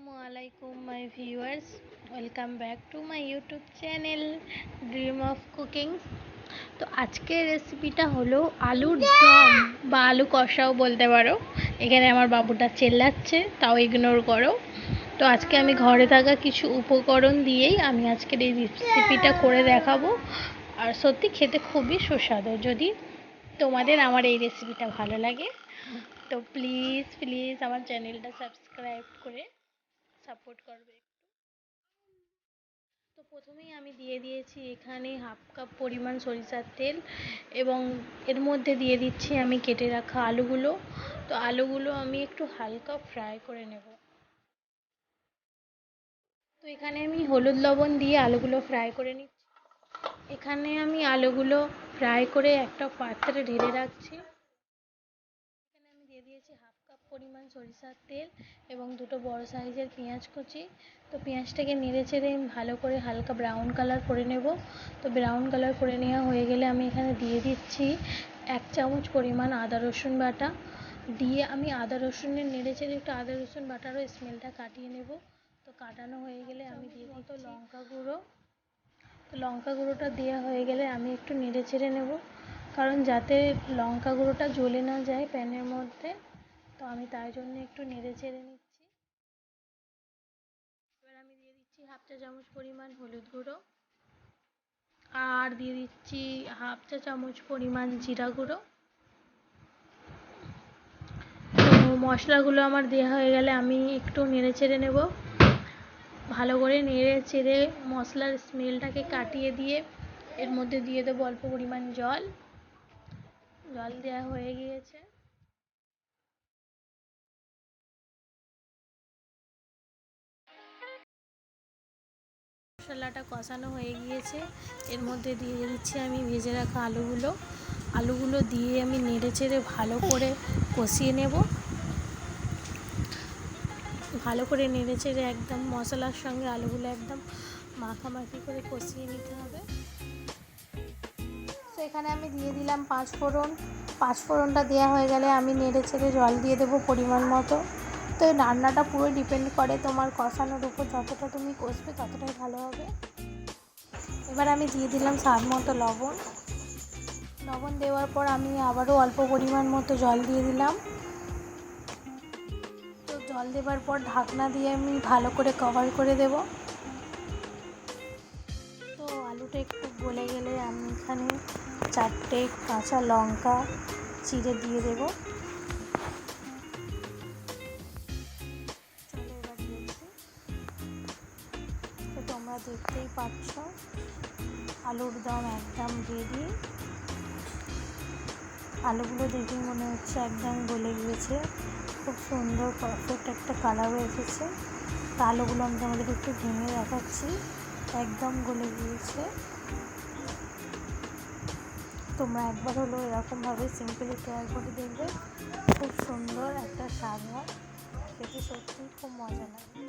Assalamualaikum my viewers, welcome back to my YouTube channel Dream of Cooking। তো আজকের রেসিপিটা হলো আলুর দম বা আলু কষাও বলতে পারো। এখানে আমার বাবুটা চেল্লাচ্ছে, তাও ইগনোর করো। তো আজকে আমি ঘরে থাকা কিছু উপকরণ দিয়েই আমি আজকের এই রেসিপিটা করে দেখাবো। আর সত্যি খেতে খুবই সুস্বাদু। যদি তোমাদের আমার এই রেসিপিটা ভালো লাগে তো প্লিজ আমার চ্যানেলটা সাবস্ক্রাইব করে সাপোর্ট করবে। তো প্রথমেই আমি দিয়ে দিয়েছি এখানে হাফ কাপ পরিমাণ সরিষার তেল এবং এর মধ্যে দিয়ে দিচ্ছি আমি কেটে রাখা আলুগুলো। তো আলুগুলো আমি একটু হালকা ফ্রাই করে নেব। তো এখানে আমি হলুদ লবণ দিয়ে আলুগুলো ফ্রাই করে নিচ্ছি। এখানে আমি আলুগুলো ফ্রাই করে একটা পাত্রে ঢেলে রাখছি। এখানে আমি দিয়ে দিয়েছি হাফ কাপ পরিমাণ সরিষার তেল এবং দুটো বড় সাইজের পেঁয়াজ কুচি। তো পেঁয়াজটাকে নেড়ে চেড়ে ভালো করে হালকা ব্রাউন কালার করে নেব। তো ব্রাউন কালার করে নেওয়া হয়ে গেলে আমি এখানে দিয়ে দিচ্ছি 1 চামচ পরিমাণ আদা রসুন বাটা। দিয়ে আমি আদা রসুনের নেড়ে চেড়ে একটু আদা রসুন বাটারও স্মেলটা কাটিয়ে নেব। তো কাটানো হয়ে গেলে আমি দিয়ে দিচ্ছি লঙ্কা গুঁড়ো। তো লঙ্কা গুঁড়োটা দেওয়া হয়ে গেলে আমি একটু নেড়ে চেড়ে নেব, কারণ যাতে লঙ্কা গুঁড়োটা জ্বলে না যায় প্যানের মধ্যে। তো আমি তাই জন্য একটু নেড়ে চেড়ে নিচ্ছি। এবার আমি দিয়ে দিচ্ছি হাফ চা চামচ পরিমাণ হলুদ গুঁড়ো আর দিয়ে দিচ্ছি হাফ চা চামচ পরিমাণ জিরা গুঁড়ো। তো মশলাগুলো আমার দেওয়া হয়ে গেলে আমি একটু নেড়ে চেড়ে নেব। ভালো করে নেড়ে চেড়ে মশলার স্মেলটাকে কাটিয়ে দিয়ে এর মধ্যে দিয়ে দেবো অল্প পরিমাণ জল। জল দেওয়া হয়ে গিয়েছে। মশলাটা কষানো হয়ে গিয়েছে। এর মধ্যে দিয়ে দিচ্ছি আমি ভেজে রাখা আলুগুলো দিয়ে আমি নেড়ে চেড়ে ভালো করে কষিয়ে নেব। ভালো করে নেড়ে চেড়ে একদম মশলার সঙ্গে আলুগুলো একদম মাখামাখি করে কষিয়ে নিতে হবে। তো এখানে আমি দিয়ে দিলাম 5 ফোড়ন। 5 ফোড়নটা দেওয়া হয়ে গেলে আমি নেড়ে চেড়ে জল দিয়ে দেবো পরিমাণ মতো। তো এই রান্নাটা পুরো ডিপেন্ড করে তোমার কষানোর উপর, যতটা তুমি কষবে ততটাই ভালো হবে। এবার আমি দিয়ে দিলাম স্বাদ মতো লবণ। লবণ দেওয়ার পর আমি আবারও অল্প পরিমাণ মতো জল দিয়ে দিলাম। তো জল দেওয়ার পর ঢাকনা দিয়ে আমি ভালো করে কভার করে দেব। তো আলুটা একটু গলে গেলে আমি এখানে 4টে কাঁচা লঙ্কা চিড়ে দিয়ে দেব। চলো এবার দিয়েছি। তো তোমরা দেখতেই পাচ্ছ আলুর দম একদম রেডি। আলুগুলো দেখে মনে হচ্ছে একদম গলে গিয়েছে, খুব সুন্দর পারফেক্ট একটা কালারও এসেছে। তো আলুগুলো আমি তোমাদের একটু ভেঙে দেখাচ্ছি, একদম গলে গিয়েছে। তোমরা একবার হলো এরকমভাবে সিম্পলি ট্রাই করে দেখবে, খুব সুন্দর একটা স্বাদ হয়, খেতে সত্যিই খুব মজা লাগে।